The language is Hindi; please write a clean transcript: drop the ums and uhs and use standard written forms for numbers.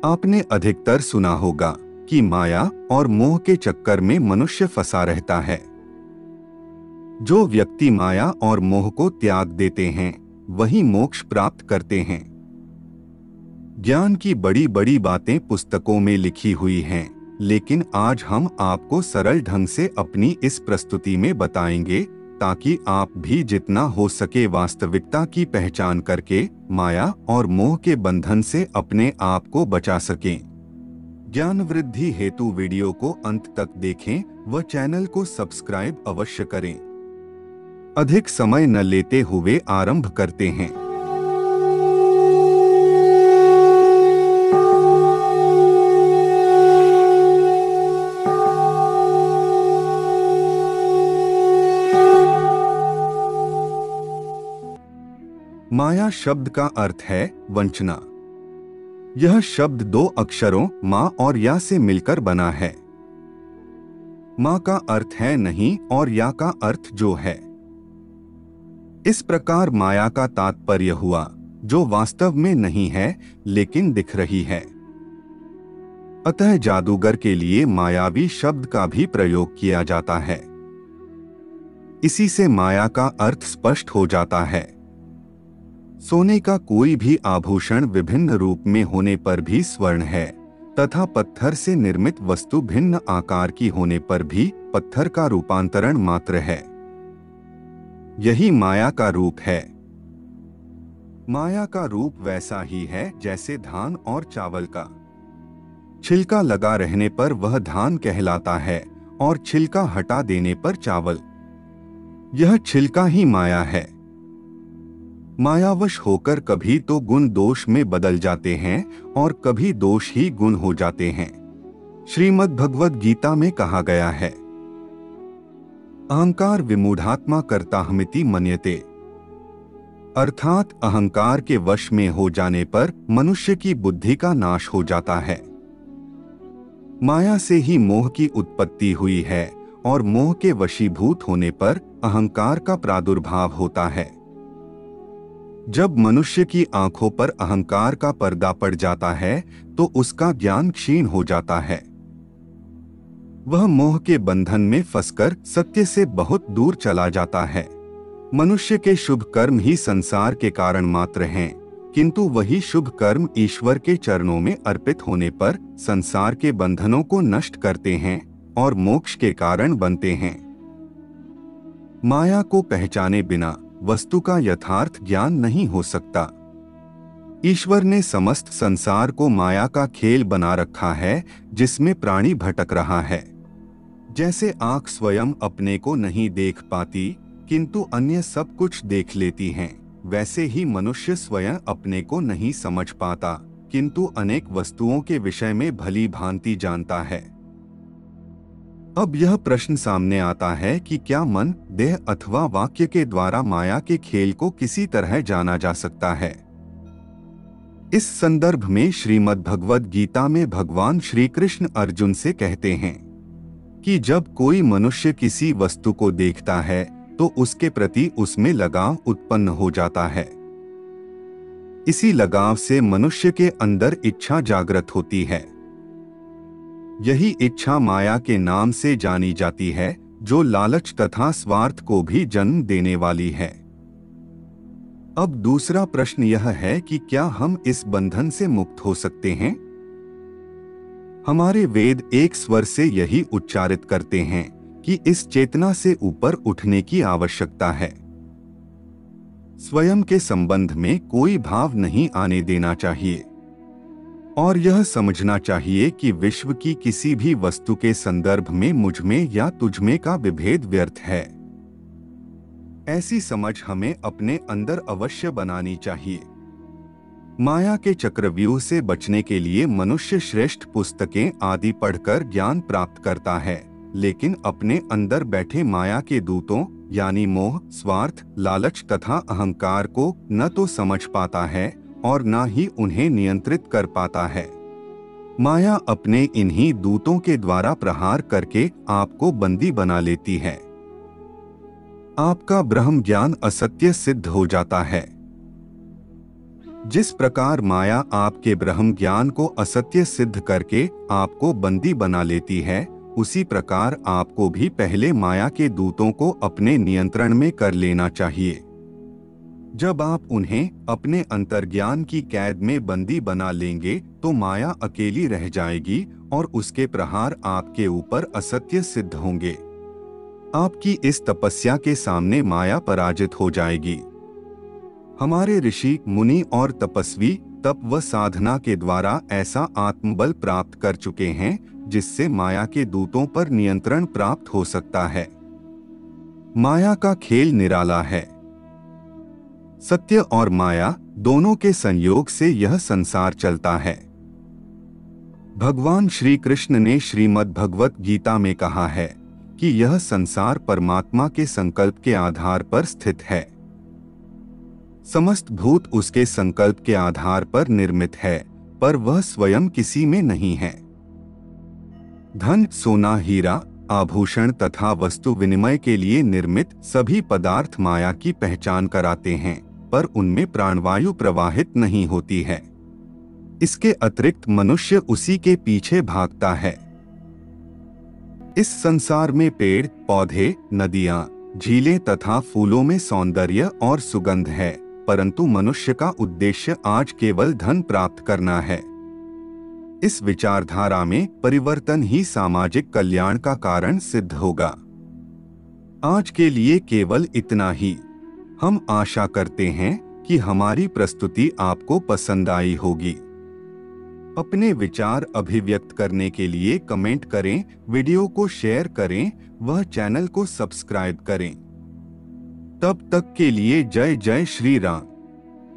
आपने अधिकतर सुना होगा कि माया और मोह के चक्कर में मनुष्य फंसा रहता है। जो व्यक्ति माया और मोह को त्याग देते हैं वही मोक्ष प्राप्त करते हैं। ज्ञान की बड़ी बड़ी बातें पुस्तकों में लिखी हुई हैं, लेकिन आज हम आपको सरल ढंग से अपनी इस प्रस्तुति में बताएंगे ताकि आप भी जितना हो सके वास्तविकता की पहचान करके माया और मोह के बंधन से अपने आप को बचा सकें। ज्ञान वृद्धि हेतु वीडियो को अंत तक देखें व चैनल को सब्सक्राइब अवश्य करें। अधिक समय न लेते हुए आरंभ करते हैं। माया शब्द का अर्थ है वंचना। यह शब्द दो अक्षरों माँ और या से मिलकर बना है। माँ का अर्थ है नहीं और या का अर्थ जो है। इस प्रकार माया का तात्पर्य हुआ जो वास्तव में नहीं है लेकिन दिख रही है। अतः जादूगर के लिए मायावी शब्द का भी प्रयोग किया जाता है। इसी से माया का अर्थ स्पष्ट हो जाता है। सोने का कोई भी आभूषण विभिन्न रूप में होने पर भी स्वर्ण है तथा पत्थर से निर्मित वस्तु भिन्न आकार की होने पर भी पत्थर का रूपांतरण मात्र है। यही माया का रूप है। माया का रूप वैसा ही है जैसे धान और चावल का छिलका लगा रहने पर वह धान कहलाता है और छिलका हटा देने पर चावल। यह छिलका ही माया है। मायावश होकर कभी तो गुण दोष में बदल जाते हैं और कभी दोष ही गुण हो जाते हैं। श्रीमद् भगवद गीता में कहा गया है, अहंकार विमूढ़ात्मा कर्ताहमिति मन्यते, अर्थात अहंकार के वश में हो जाने पर मनुष्य की बुद्धि का नाश हो जाता है। माया से ही मोह की उत्पत्ति हुई है और मोह के वशीभूत होने पर अहंकार का प्रादुर्भाव होता है। जब मनुष्य की आंखों पर अहंकार का पर्दा पड़ जाता है तो उसका ज्ञान क्षीण हो जाता है। वह मोह के बंधन में फंसकर सत्य से बहुत दूर चला जाता है। मनुष्य के शुभ कर्म ही संसार के कारण मात्र हैं, किंतु वही शुभ कर्म ईश्वर के चरणों में अर्पित होने पर संसार के बंधनों को नष्ट करते हैं और मोक्ष के कारण बनते हैं। माया को पहचाने बिना वस्तु का यथार्थ ज्ञान नहीं हो सकता। ईश्वर ने समस्त संसार को माया का खेल बना रखा है जिसमें प्राणी भटक रहा है। जैसे आंख स्वयं अपने को नहीं देख पाती किंतु अन्य सब कुछ देख लेती हैं, वैसे ही मनुष्य स्वयं अपने को नहीं समझ पाता किंतु अनेक वस्तुओं के विषय में भली भांति जानता है। अब यह प्रश्न सामने आता है कि क्या मन, देह अथवा वाक्य के द्वारा माया के खेल को किसी तरह जाना जा सकता है। इस संदर्भ में श्रीमद् भगवद गीता में भगवान श्री कृष्ण अर्जुन से कहते हैं कि जब कोई मनुष्य किसी वस्तु को देखता है तो उसके प्रति उसमें लगाव उत्पन्न हो जाता है। इसी लगाव से मनुष्य के अंदर इच्छा जागृत होती है। यही इच्छा माया के नाम से जानी जाती है, जो लालच तथा स्वार्थ को भी जन्म देने वाली है। अब दूसरा प्रश्न यह है कि क्या हम इस बंधन से मुक्त हो सकते हैं? हमारे वेद एक स्वर से यही उच्चारित करते हैं कि इस चेतना से ऊपर उठने की आवश्यकता है। स्वयं के संबंध में कोई भाव नहीं आने देना चाहिए और यह समझना चाहिए कि विश्व की किसी भी वस्तु के संदर्भ में मुझ में या तुझ में का विभेद व्यर्थ है। ऐसी समझ हमें अपने अंदर अवश्य बनानी चाहिए। माया के चक्रव्यूह से बचने के लिए मनुष्य श्रेष्ठ पुस्तकें आदि पढ़कर ज्ञान प्राप्त करता है, लेकिन अपने अंदर बैठे माया के दूतों यानी मोह, स्वार्थ, लालच तथा अहंकार को न तो समझ पाता है और न ही उन्हें नियंत्रित कर पाता है। माया अपने इन्हीं दूतों के द्वारा प्रहार करके आपको बंदी बना लेती है। आपका ब्रह्म ज्ञान असत्य सिद्ध हो जाता है। जिस प्रकार माया आपके ब्रह्म ज्ञान को असत्य सिद्ध करके आपको बंदी बना लेती है, उसी प्रकार आपको भी पहले माया के दूतों को अपने नियंत्रण में कर लेना चाहिए। जब आप उन्हें अपने अंतर्ज्ञान की कैद में बंदी बना लेंगे तो माया अकेली रह जाएगी और उसके प्रहार आपके ऊपर असत्य सिद्ध होंगे। आपकी इस तपस्या के सामने माया पराजित हो जाएगी। हमारे ऋषि मुनि और तपस्वी तप व साधना के द्वारा ऐसा आत्मबल प्राप्त कर चुके हैं जिससे माया के दूतों पर नियंत्रण प्राप्त हो सकता है। माया का खेल निराला है। सत्य और माया दोनों के संयोग से यह संसार चलता है। भगवान श्री कृष्ण ने श्रीमद् भगवत गीता में कहा है कि यह संसार परमात्मा के संकल्प के आधार पर स्थित है। समस्त भूत उसके संकल्प के आधार पर निर्मित है, पर वह स्वयं किसी में नहीं है। धन, सोना, हीरा, आभूषण तथा वस्तु विनिमय के लिए निर्मित सभी पदार्थ माया की पहचान कराते हैं, पर उनमें प्राणवायु प्रवाहित नहीं होती है। इसके अतिरिक्त मनुष्य उसी के पीछे भागता है। इस संसार में पेड़, पौधे, नदियां, झीलें तथा फूलों में सौंदर्य और सुगंध है, परंतु मनुष्य का उद्देश्य आज केवल धन प्राप्त करना है। इस विचारधारा में परिवर्तन ही सामाजिक कल्याण का कारण सिद्ध होगा। आज के लिए केवल इतना ही। हम आशा करते हैं कि हमारी प्रस्तुति आपको पसंद आई होगी। अपने विचार अभिव्यक्त करने के लिए कमेंट करें, वीडियो को शेयर करें, वह चैनल को सब्सक्राइब करें। तब तक के लिए जय जय श्री राम।